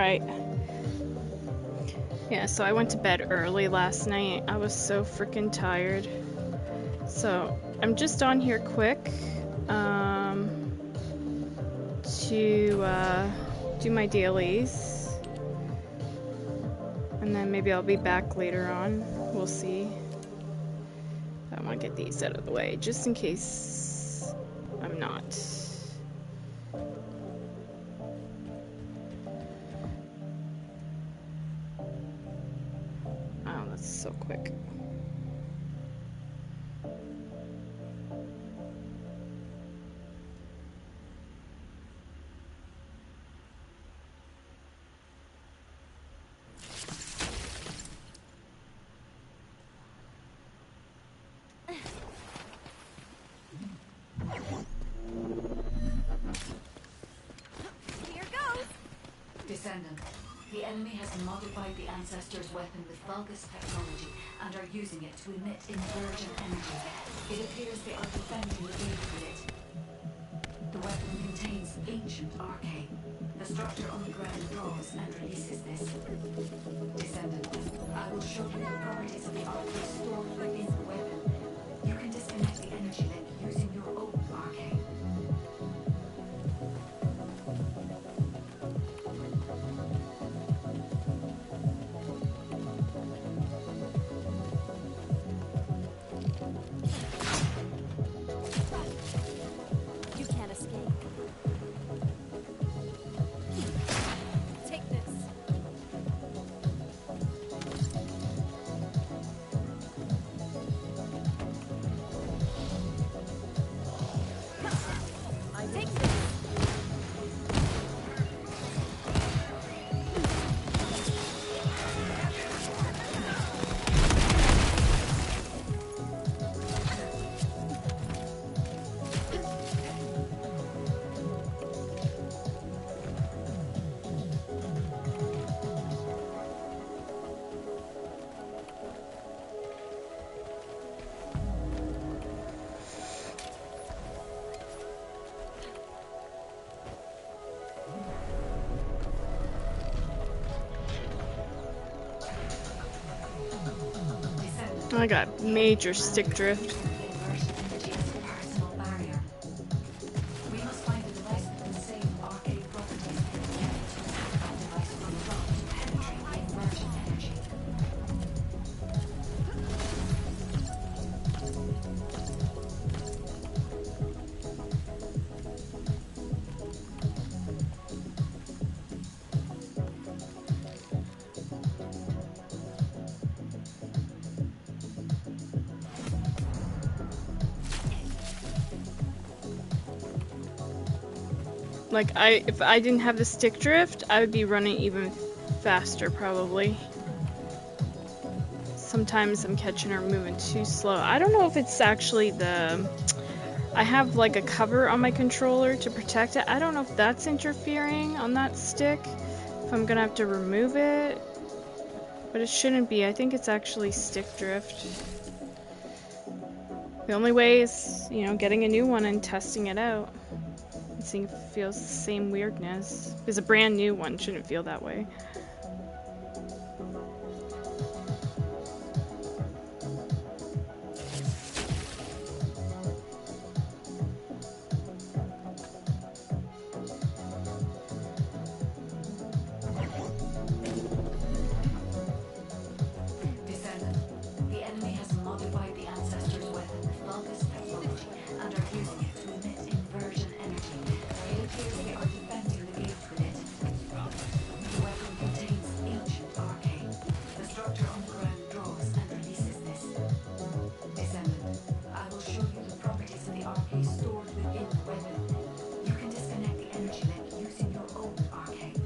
Alright. Yeah, so I went to bed early last night. I was so freaking tired. So, I'm just on here quick to do my dailies. And then maybe I'll be back later on. We'll see. I want to get these out of the way, just in case I'm not. Oh, that's so quick. Descendant, the enemy has modified the Ancestor's weapon with Vulgus technology and are using it to emit inversion energy. It appears they are defending the gate with it. The weapon contains ancient arcane. The structure on the ground draws and releases this. Descendant, I will show you the properties of the arcane stored within the weapon. You can disconnect the energy link using your own arcane. I got major stick drift. Like, if I didn't have the stick drift, I would be running even faster, probably. Sometimes I'm catching her moving too slow. I don't know if it's actually the... I have, like, a cover on my controller to protect it. I don't know if that's interfering on that stick. If I'm gonna have to remove it. But it shouldn't be. I think it's actually stick drift. The only way is, you know, getting a new one and testing it out. Seeing if it feels the same weirdness. Because a brand new one shouldn't feel that way. Descendant, the enemy has modified the Ancestor's weapon with Vulgus technology and are using it to emit inversion energy. It appears they are defending the gate with it. The weapon contains ancient arcane. The structure on the ground draws and releases this. Descendant, I will show you the properties of the arcane stored within the weapon. You can disconnect the energy link using your own arcane.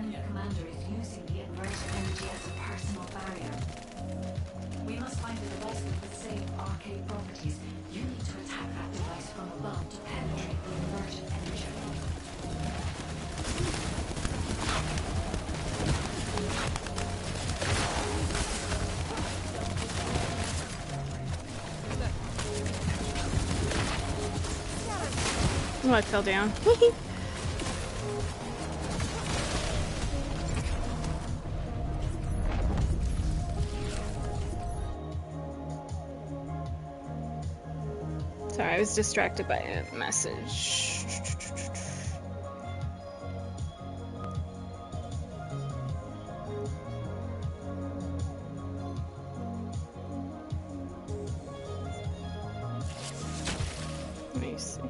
enemy commander is using the inverted energy as a personal barrier. We must find a device with the same arcade properties. You need to attack that device from above to penetrate the inverted energy. Oh, I fell down. Sorry, I was distracted by a message. Let me see.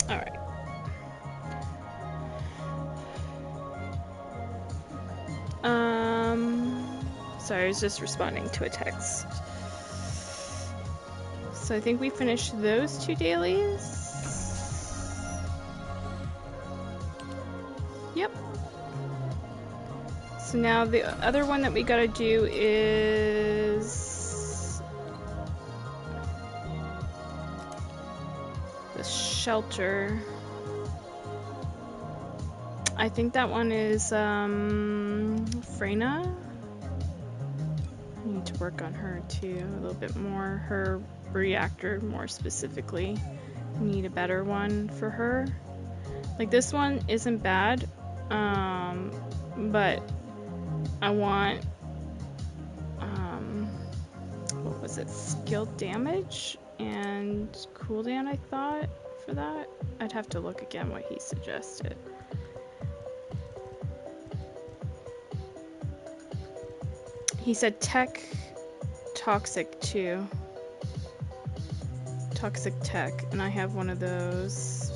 Alright. Sorry, I was just responding to a text. So I think we finished those 2 dailies. Yep. So now the other one that we gotta do is the shelter. I think that one is Freyna. I need to work on her too a little bit more. Her reactor more specifically. Need a better one for her. Like this one isn't bad, but I want what was it? Skill damage and cooldown, I thought, for that. I'd have to look again what he suggested. He said tech toxic too. Toxic tech, and I have one of those.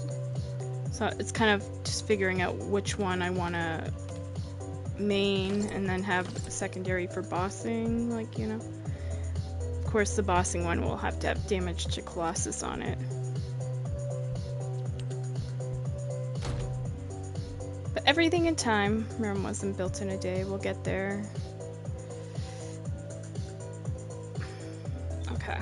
So it's kind of just figuring out which one I want to main and then have secondary for bossing, like, you know. Of course, the bossing one will have to have damage to Colossus on it. But everything in time. Rome wasn't built in a day. We'll get there. Okay.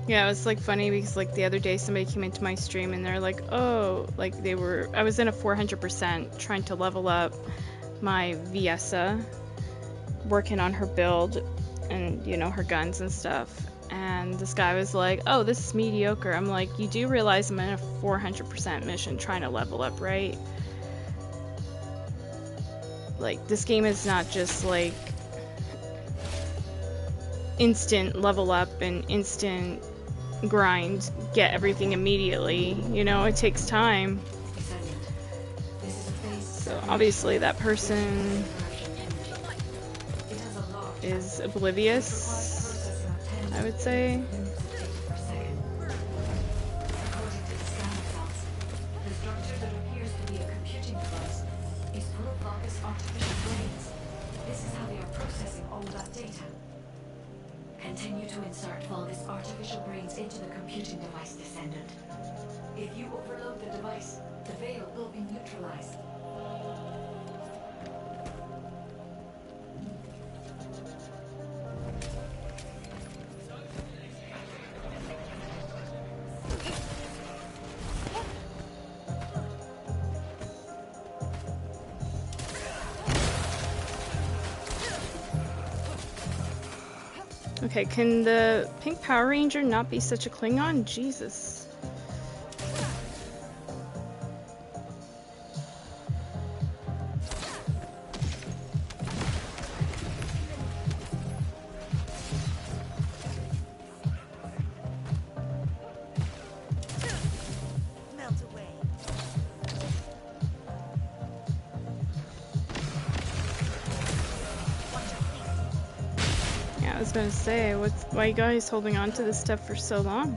Yeah, it was like funny because like the other day somebody came into my stream and they're like, oh, like I was in a 400% trying to level up my Viessa, working on her build and, you know, her guns and stuff. And this guy was like, oh, this is mediocre. I'm like, you do realize I'm in a 400% mission trying to level up, right? Like, this game is not just like instant level up and instant grind, get everything immediately. You know, it takes time. So obviously that person is oblivious, I would say. Continue to insert Vulgus artificial brains into the computing device, Descendant. If you overload the device, the veil will be neutralized. Okay, can the pink Power Ranger not be such a Klingon? Jesus. I was gonna say, why are you guys holding on to this stuff for so long?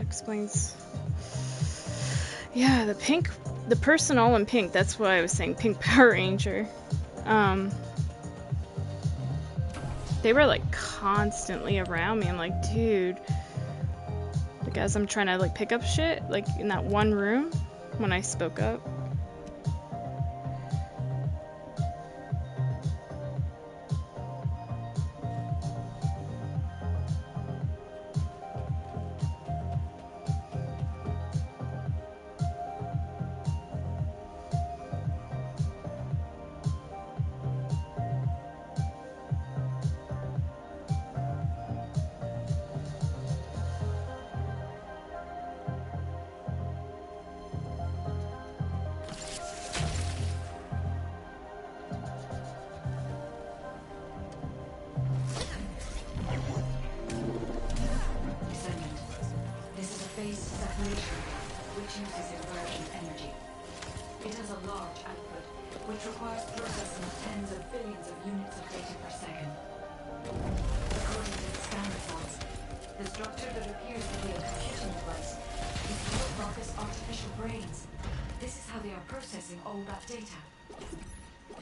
Explains. Yeah, the person all in pink, that's why I was saying pink Power Ranger. They were like constantly around me. I'm like, dude, like as I'm trying to like pick up shit, like in that one room when I spoke up.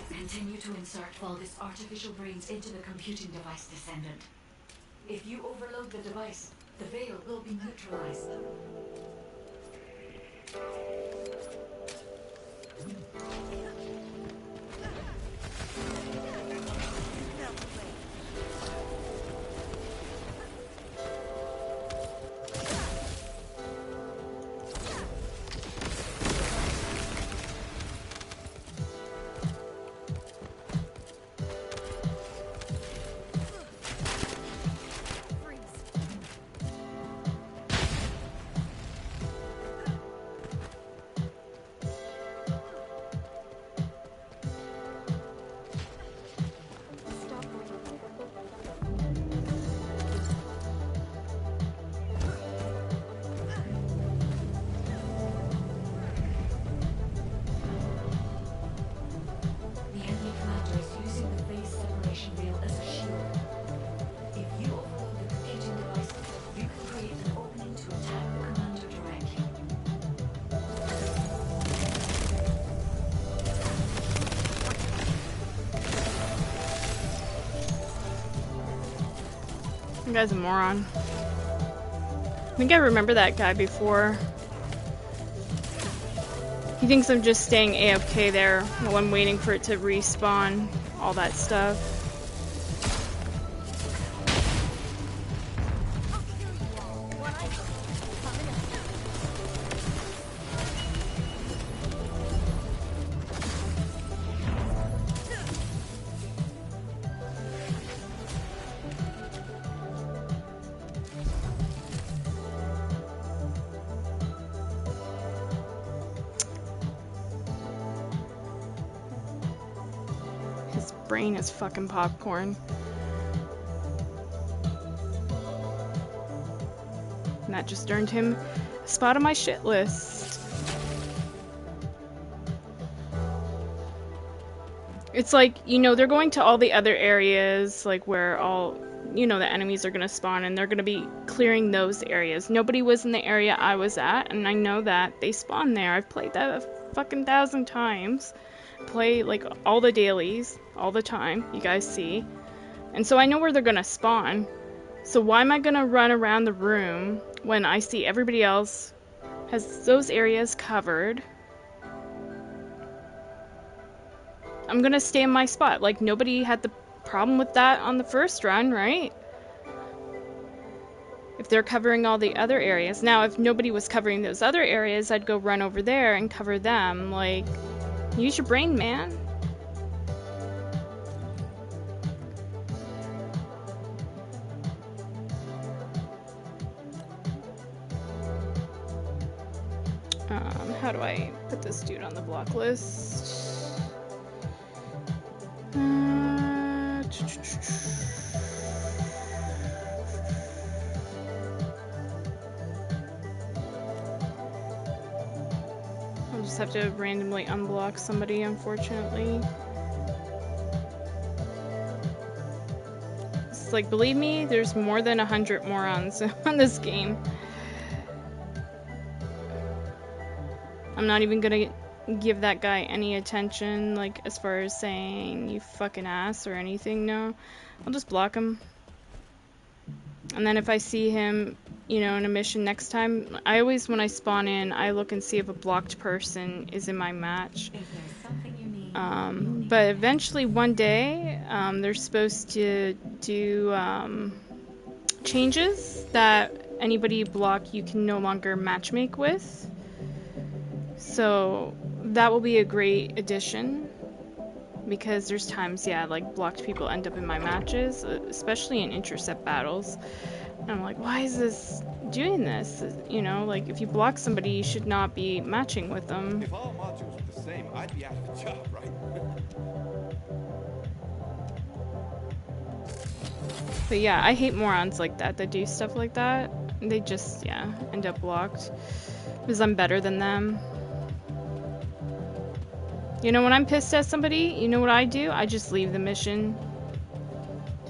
Continue to insert Vulgus artificial brains into the computing device, Descendant. If you overload the device, the veil will be neutralized. That guy's a moron. I think I remember that guy before. He thinks I'm just staying AFK there while I'm waiting for it to respawn. All that stuff. Brain is fucking popcorn. And that just earned him a spot on my shit list. It's like, you know, they're going to all the other areas, like where all, you know, the enemies are gonna spawn, and they're gonna be clearing those areas. Nobody was in the area I was at, and I know that they spawn there. I've played that a fucking 1,000 times. Play like all the dailies all the time, you guys see, and so I know where they're gonna spawn. So why am I gonna run around the room when I see everybody else has those areas covered? I'm gonna stay in my spot. Like, nobody had the problem with that on the first run, right? If they're covering all the other areas. Now, if nobody was covering those other areas, I'd go run over there and cover them. Like, use your brain, man. How do I put this dude on the block list? I'll just have to randomly unblock somebody, unfortunately. It's like, believe me, there's more than 100 morons on this game. I'm not even gonna give that guy any attention, like, as far as saying, you fucking ass or anything, no. I'll just block him. And then if I see him, you know, in a mission next time, I always, when I spawn in, I look and see if a blocked person is in my match. But eventually one day, they're supposed to do changes that anybody you block you can no longer matchmake with. So that will be a great addition, because there's times, yeah, like, blocked people end up in my matches, especially in intercept battles. And I'm like, why is this doing this? You know, like, if you block somebody, you should not be matching with them. If all modules were the same, I'd be out of a job, right? But yeah, I hate morons like that do stuff like that. They just, yeah, end up blocked because I'm better than them. You know, when I'm pissed at somebody, you know what I do? I just leave the mission.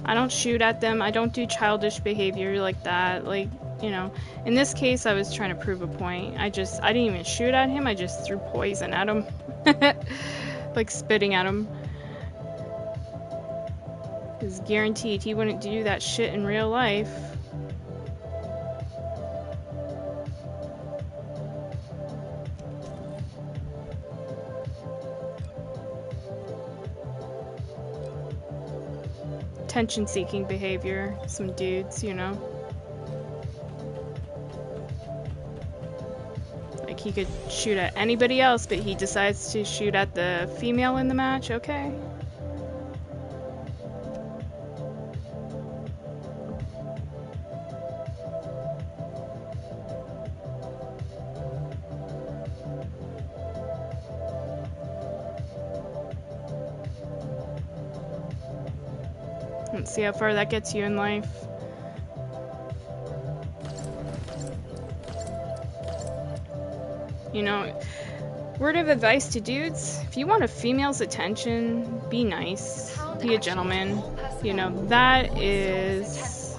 I don't shoot at them. I don't do childish behavior like that. Like, you know, in this case, I was trying to prove a point. I didn't even shoot at him. I just threw poison at him. Like, spitting at him. It's guaranteed he wouldn't do that shit in real life. Attention-seeking behavior. Some dudes, you know. Like, he could shoot at anybody else, but he decides to shoot at the female in the match. Okay. Let's see how far that gets you in life. You know, word of advice to dudes, if you want a female's attention, be nice, be a gentleman. You know, that is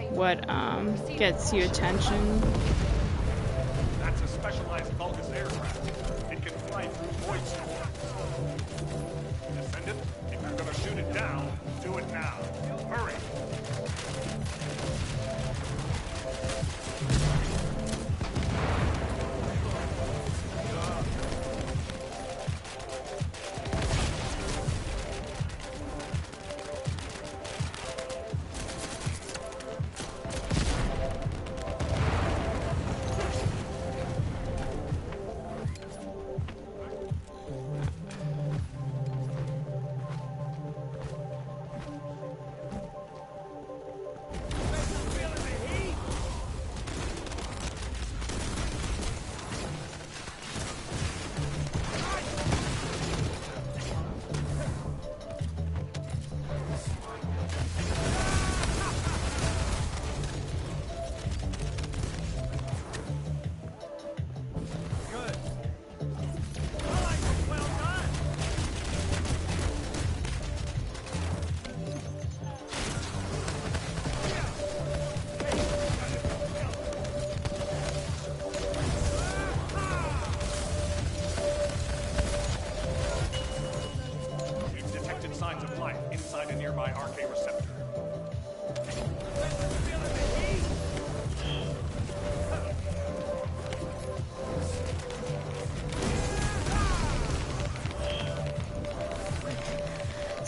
what gets you attention. That's a specialized Vulgus aircraft. It can fly through void storms. Descendant, if you're gonna shoot it down, do it now. Hurry!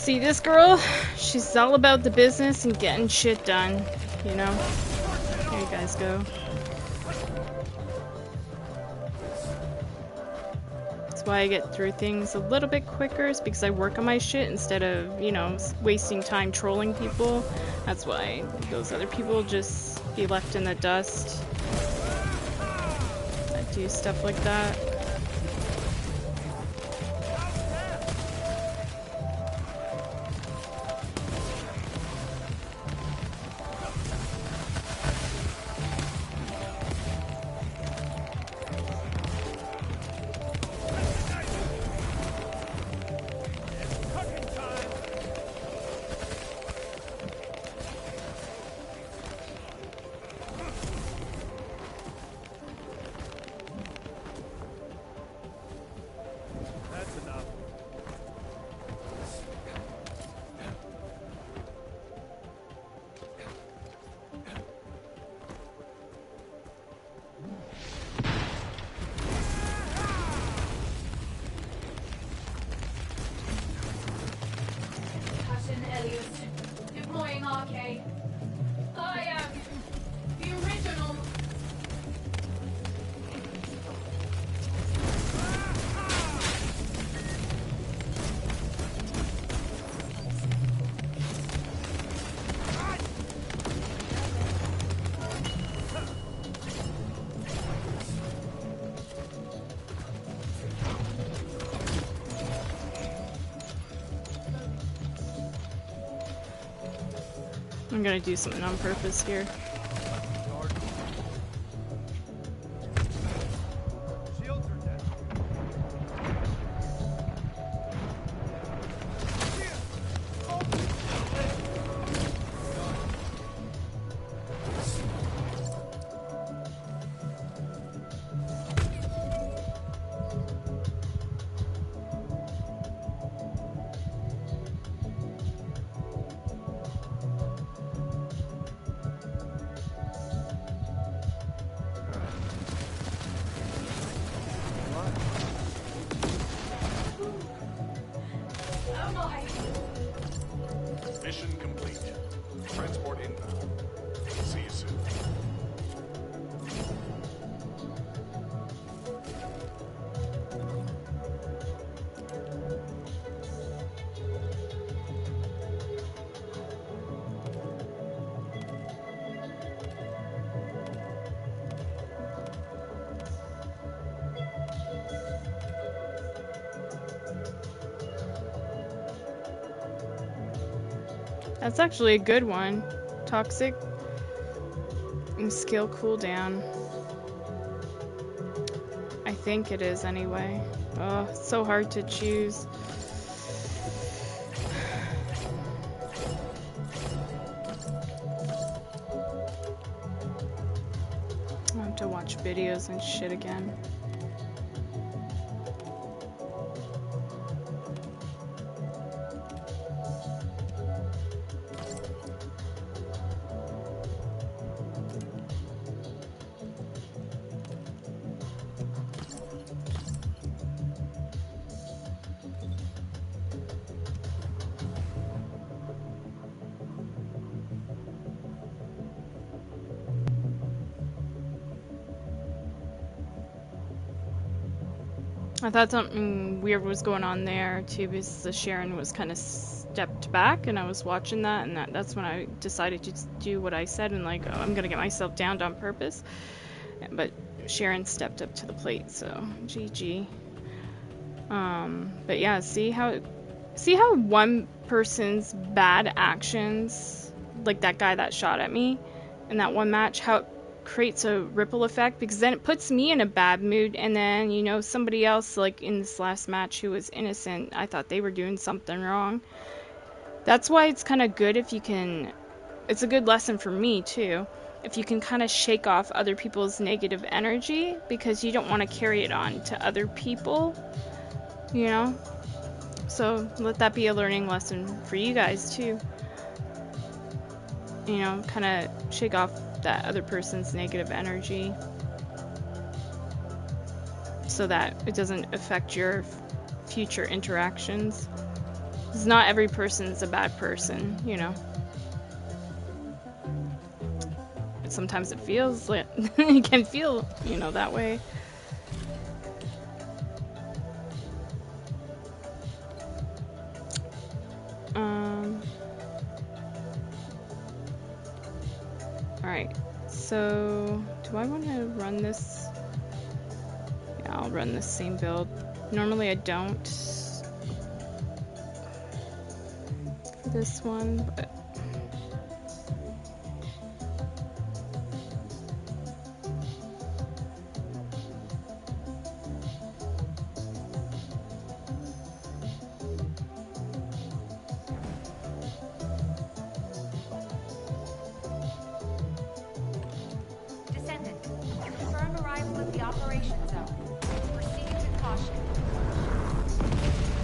See, this girl, she's all about the business and getting shit done, you know? Here you guys go. That's why I get through things a little bit quicker, is because I work on my shit instead of, you know, wasting time trolling people. That's why those other people just be left in the dust. I do stuff like that. Deploying arcade. I am the original. I'm gonna do something on purpose here. Mission complete. Transport inbound. See you soon. That's actually a good one. Toxic and skill cooldown. I think it is anyway. Oh, it's so hard to choose. I'll have to watch videos and shit again. I thought something weird was going on there too, because the Sharon was kind of stepped back, and I was watching that, and that's when I decided to do what I said, and like, oh, I'm gonna get myself downed on purpose. But Sharon stepped up to the plate, so GG. But yeah, see how one person's bad actions, like that guy that shot at me in that one match, how it creates a ripple effect, because then it puts me in a bad mood, and then, you know, somebody else, like in this last match who was innocent, I thought they were doing something wrong. That's why it's kind of good if you can, it's a good lesson for me too, if you can kind of shake off other people's negative energy, because you don't want to carry it on to other people, you know? So let that be a learning lesson for you guys too. You know, kind of shake off that other person's negative energy so that it doesn't affect your future interactions. 'Cause not every person's a bad person, you know. But sometimes it feels like it can feel, you know, that way. Alright, so do I want to run this? Yeah, I'll run the same build. Normally I don't for this one, but Descendant, confirm arrival at the operation zone. Proceed with caution.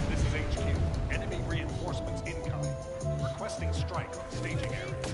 This is HQ. Enemy reinforcements incoming. Requesting strike on staging area.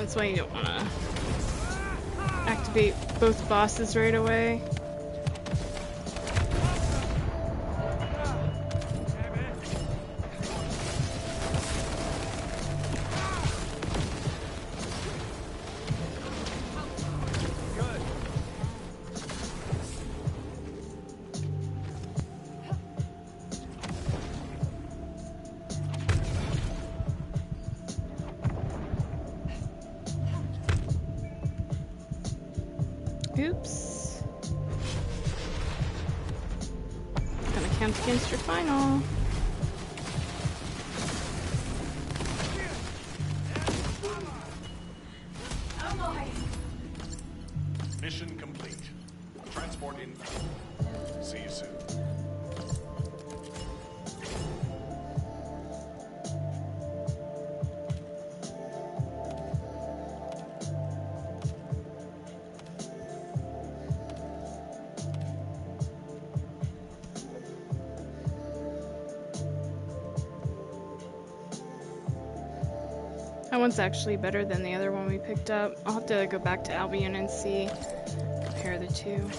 that's why you don't want to activate both bosses right away. Oops. Gonna count against your final. Mission complete. Transport inbound. See you soon. That one's actually better than the other one we picked up. I'll have to go back to Albion and see, compare the two.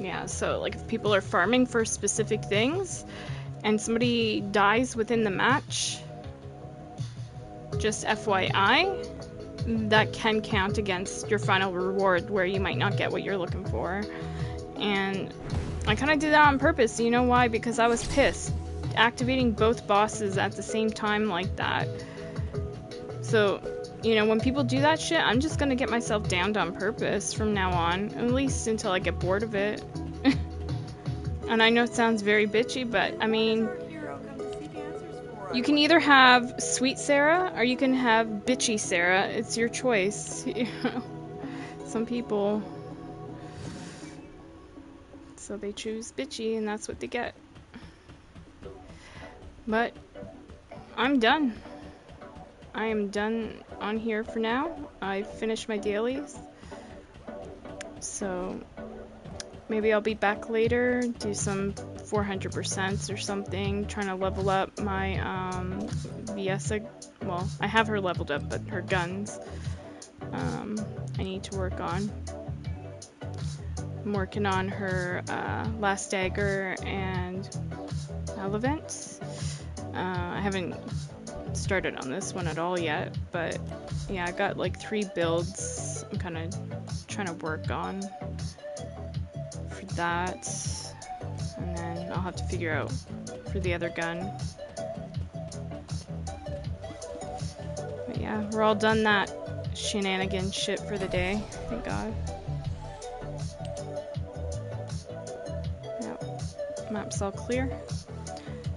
Yeah, so like if people are farming for specific things and somebody dies within the match, just FYI, that can count against your final reward where you might not get what you're looking for. And I kind of did that on purpose. You know why? Because I was pissed. Activating both bosses at the same time like that. So, you know, when people do that shit, I'm just gonna get myself downed on purpose from now on. At least until I get bored of it. And I know it sounds very bitchy, but I mean, you can either have sweet Sarah or you can have bitchy Sarah. It's your choice. Some people, so they choose bitchy and that's what they get. But I'm done. I am done on here for now. I finished my dailies. So maybe I'll be back later, do some 400% or something, trying to level up my Viesa. Well, I have her leveled up, but her guns I need to work on. I'm working on her last dagger and Elevent. I haven't started on this one at all yet, but yeah, I got like 3 builds I'm kind of trying to work on for that, and then I'll have to figure out for the other gun. But yeah, we're all done that shenanigan shit for the day, thank God. Yep, map's all clear.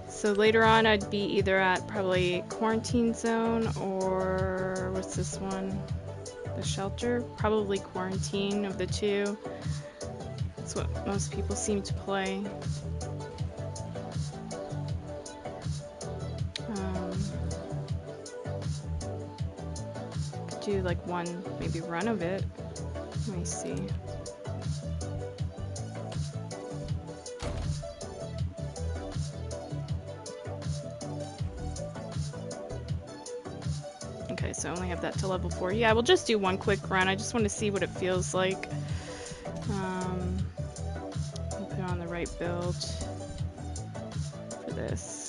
So later on I'd be either at probably quarantine zone or what's this one? The shelter? Probably quarantine of the two. That's what most people seem to play. Could do like one maybe run of it. Let me see. Okay, so I only have that to level 4. Yeah, we'll just do one quick run. I just want to see what it feels like. I'll put on the right build for this.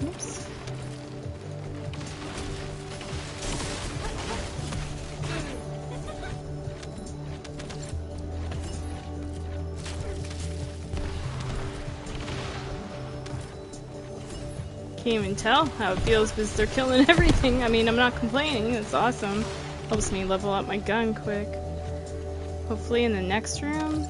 Oops. Can't even tell how it feels because they're killing everything. I mean, I'm not complaining. It's awesome. Helps me level up my gun quick. Hopefully in the next room.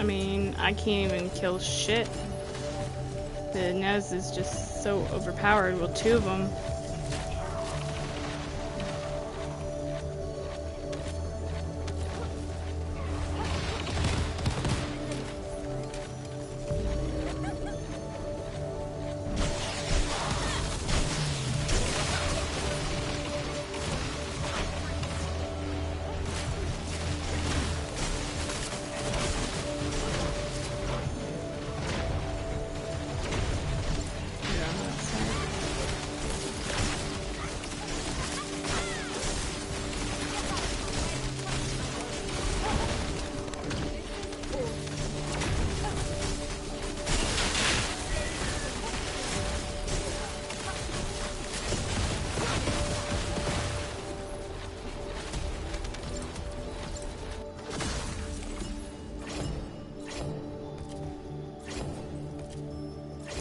I mean, I can't even kill shit. The Nez is just so overpowered. Well, two of them.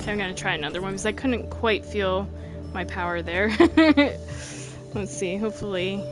I'm gonna try another one because I couldn't quite feel my power there. Let's see, hopefully.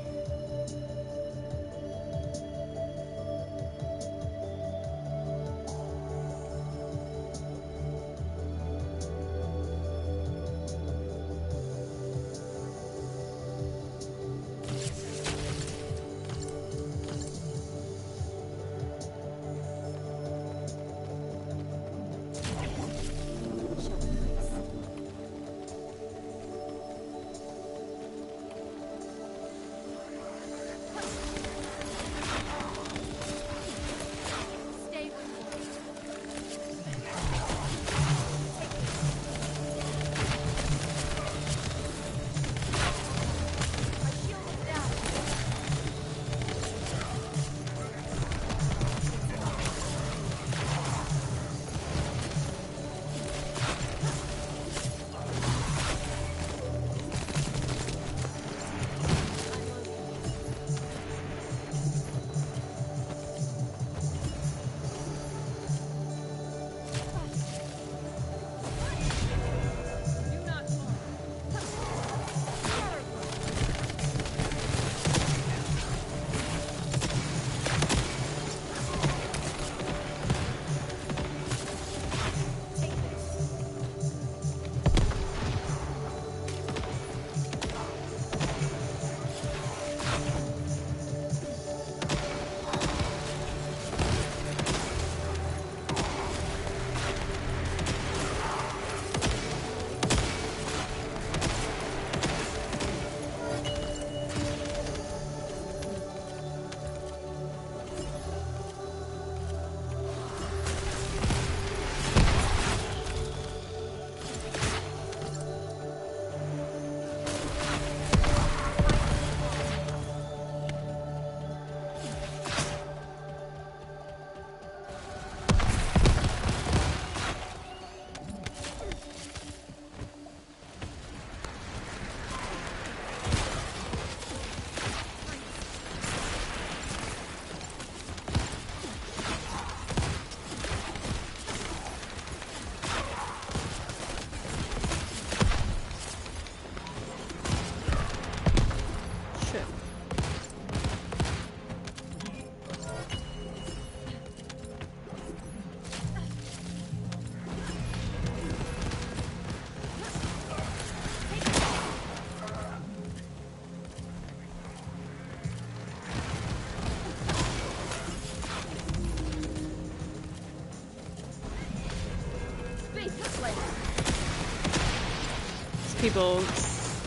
People,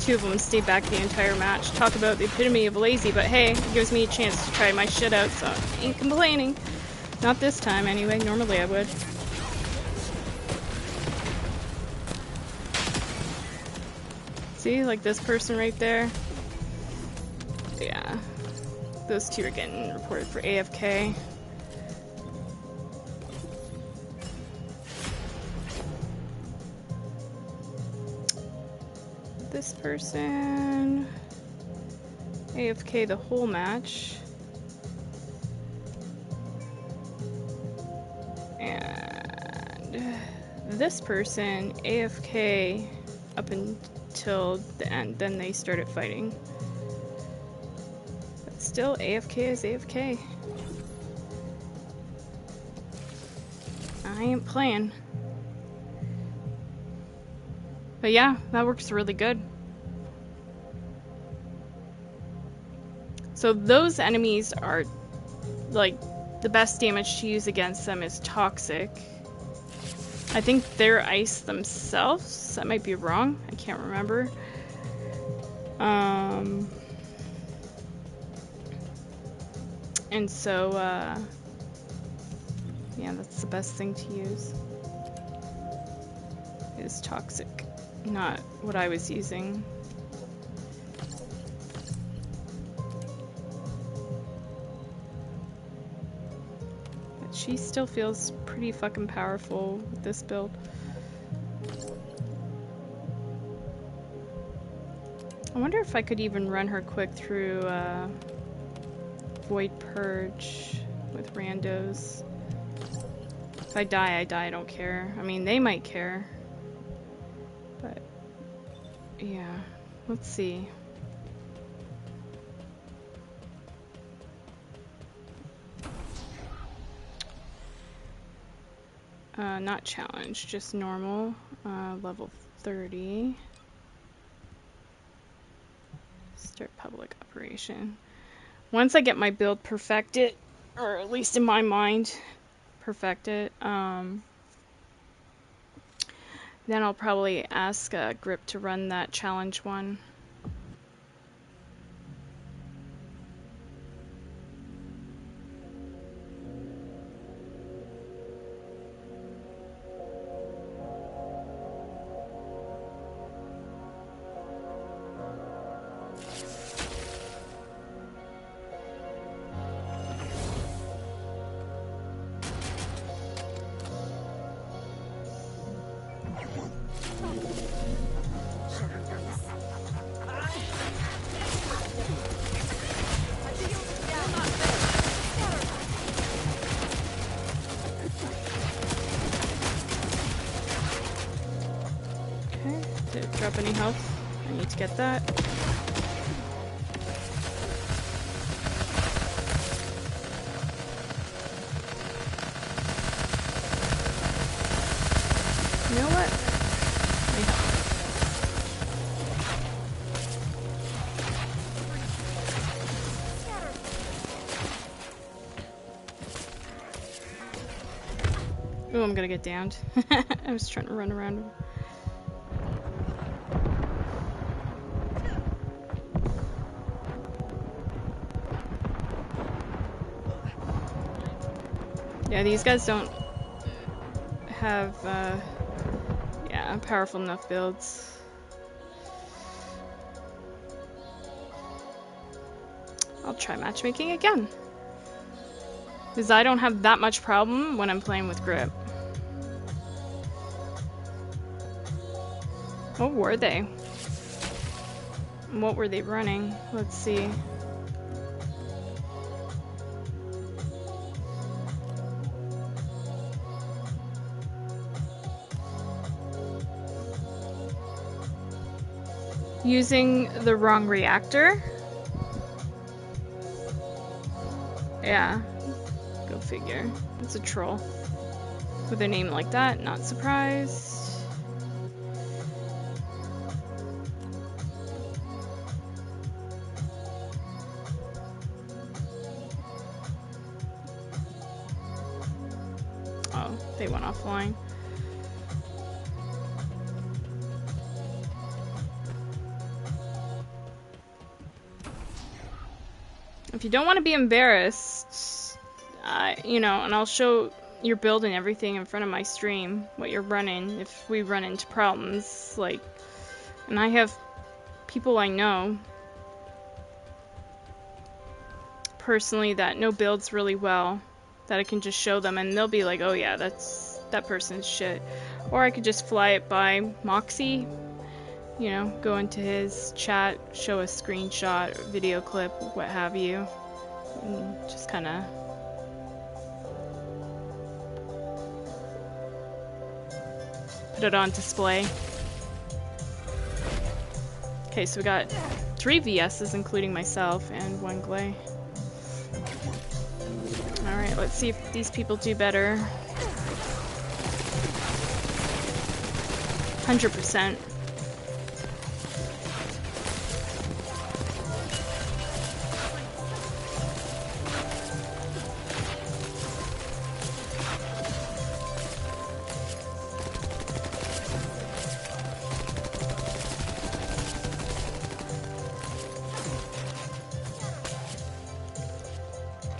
two of them stayed back the entire match. Talk about the epitome of lazy, but hey, it gives me a chance to try my shit out, so I ain't complaining. Not this time, anyway. Normally I would. See, like this person right there? Yeah. Those two are getting reported for AFK. This person AFK the whole match, and this person AFK up until the end, then they started fighting, but still AFK is AFK. I ain't playing. But yeah, that works really good. So those enemies are, like, the best damage to use against them is toxic. I think they're ice themselves. That might be wrong. I can't remember. And so, yeah, that's the best thing to use. Is toxic. Not what I was using. But she still feels pretty fucking powerful with this build. I wonder if I could even run her quick through Void Purge with randos. If I die, I die, I don't care. I mean, they might care. But, yeah. Let's see. Not challenge, just normal. Level 30. Start public operation. Once I get my build perfected, or at least in my mind, perfected, then I'll probably ask Grip to run that challenge one. Did it drop any health? I need to get that. You know what? Oh, I'm gonna get downed. I was trying to run around him. Yeah, these guys don't have, yeah, powerful enough builds. I'll try matchmaking again. Because I don't have that much problem when I'm playing with Grip. What were they? What were they running? Let's see. Using the wrong reactor? Yeah. Go figure. It's a troll. With a name like that, not surprised. Oh, they went offline. If you don't want to be embarrassed, you know, and I'll show your build and everything in front of my stream, what you're running, if we run into problems, like, and I have people I know personally that know builds really well, that I can just show them and they'll be like, oh yeah, that person's shit. Or I could just fly it by Moxie, you know, go into his chat, show a screenshot, video clip, what have you, and just kind of put it on display. Okay, so we got 3 VSs, including myself, and 1 Glay. Alright, let's see if these people do better. 100%.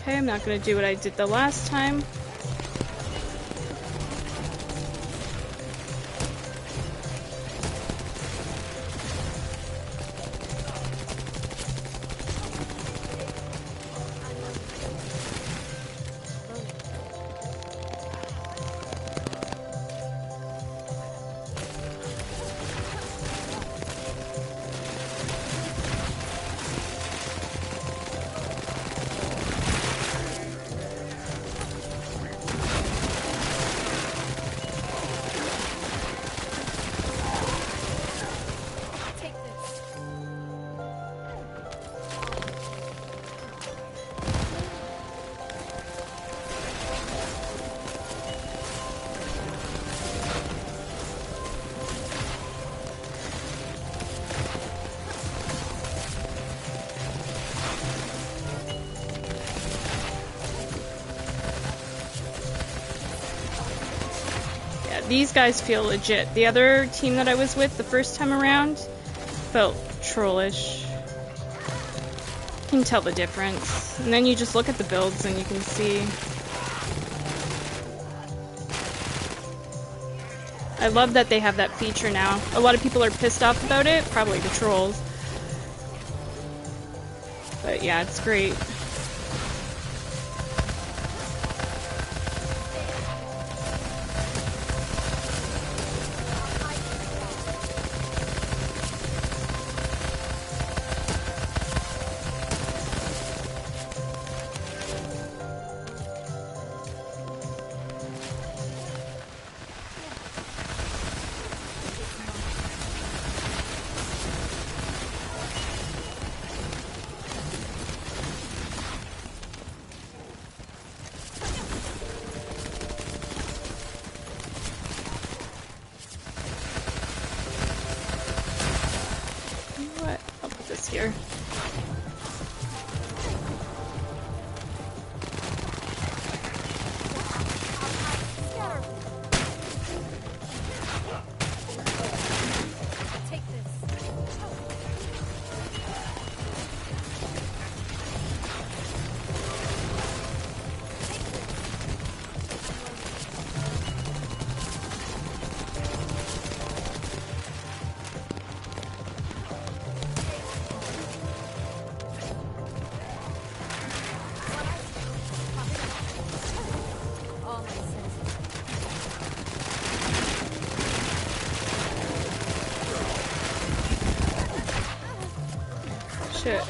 Okay, I'm not gonna do what I did the last time. These guys feel legit. The other team that I was with the first time around felt trollish. You can tell the difference. And then you just look at the builds and you can see. I love that they have that feature now. A lot of people are pissed off about it, probably the trolls. But yeah, it's great. Here. Shit.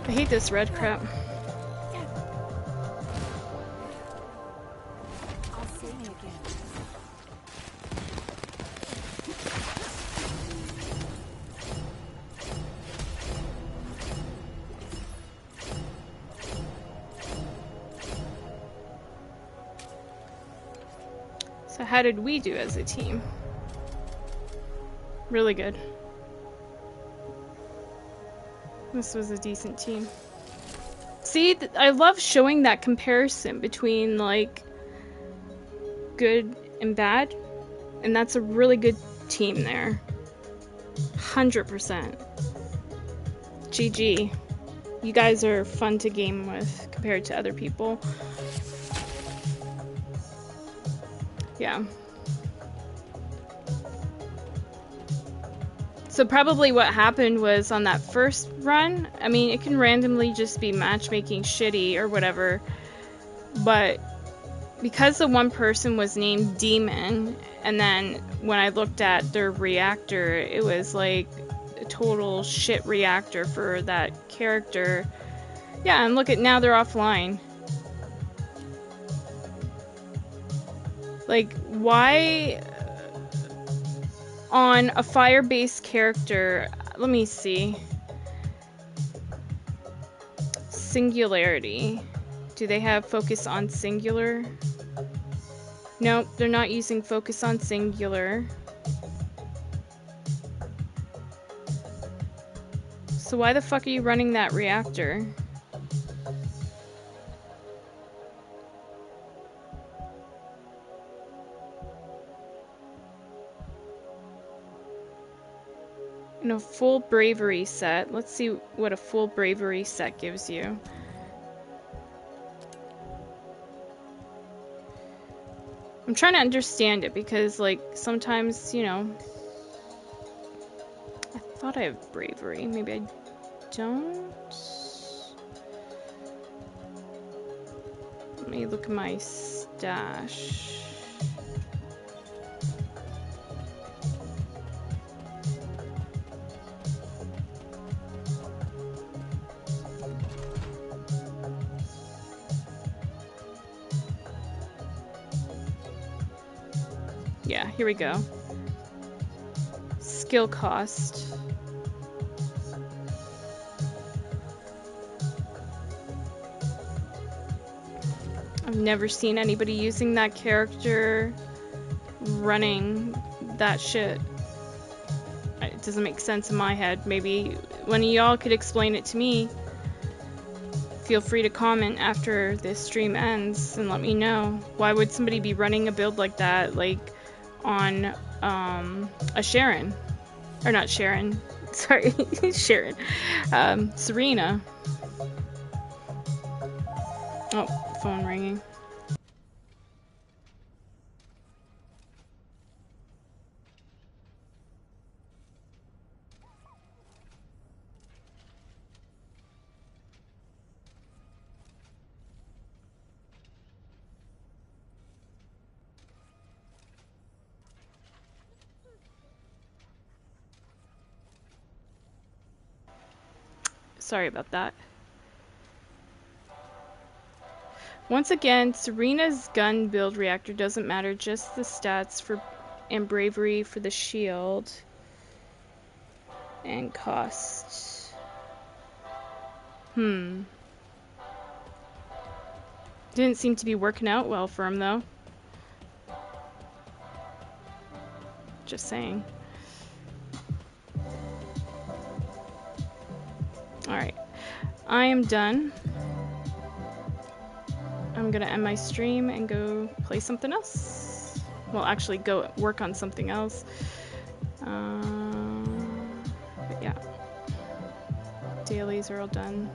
I hate this red crap. I'll see you again. So how did we do as a team? Really good. This was a decent team. See, I love showing that comparison between, like, good and bad. And that's a really good team there. 100%. GG. You guys are fun to game with compared to other people. Yeah. So probably what happened was on that first run, I mean, it can randomly just be matchmaking shitty or whatever, but because the one person was named Demon, and then when I looked at their reactor, it was like a total shit reactor for that character. Yeah, and look at now they're offline. Like, why on a fire-based character, let me see. Singularity. Do they have focus on singular? Nope, they're not using focus on singular. So why the fuck are you running that reactor? In a full bravery set, let's see what a full bravery set gives you. I'm trying to understand it because, like, sometimes, you know, I thought I have bravery. Maybe I don't. Let me look at my stash. Yeah, here we go. Skill cost. I've never seen anybody using that character running that shit. It doesn't make sense in my head. Maybe one of y'all could explain it to me. Feel free to comment after this stream ends and let me know. Why would somebody be running a build like that, like on a Sharon? Or not Sharon. Sorry, Sharon. Serena. Oh, phone ringing. Sorry about that. Once again, Serena's gun build reactor doesn't matter, just the stats for and bravery for the shield and cost. Didn't seem to be working out well for him though. Just saying. Alright. I am done. I'm gonna end my stream and go play something else. Well, actually go work on something else. But yeah. Dailies are all done.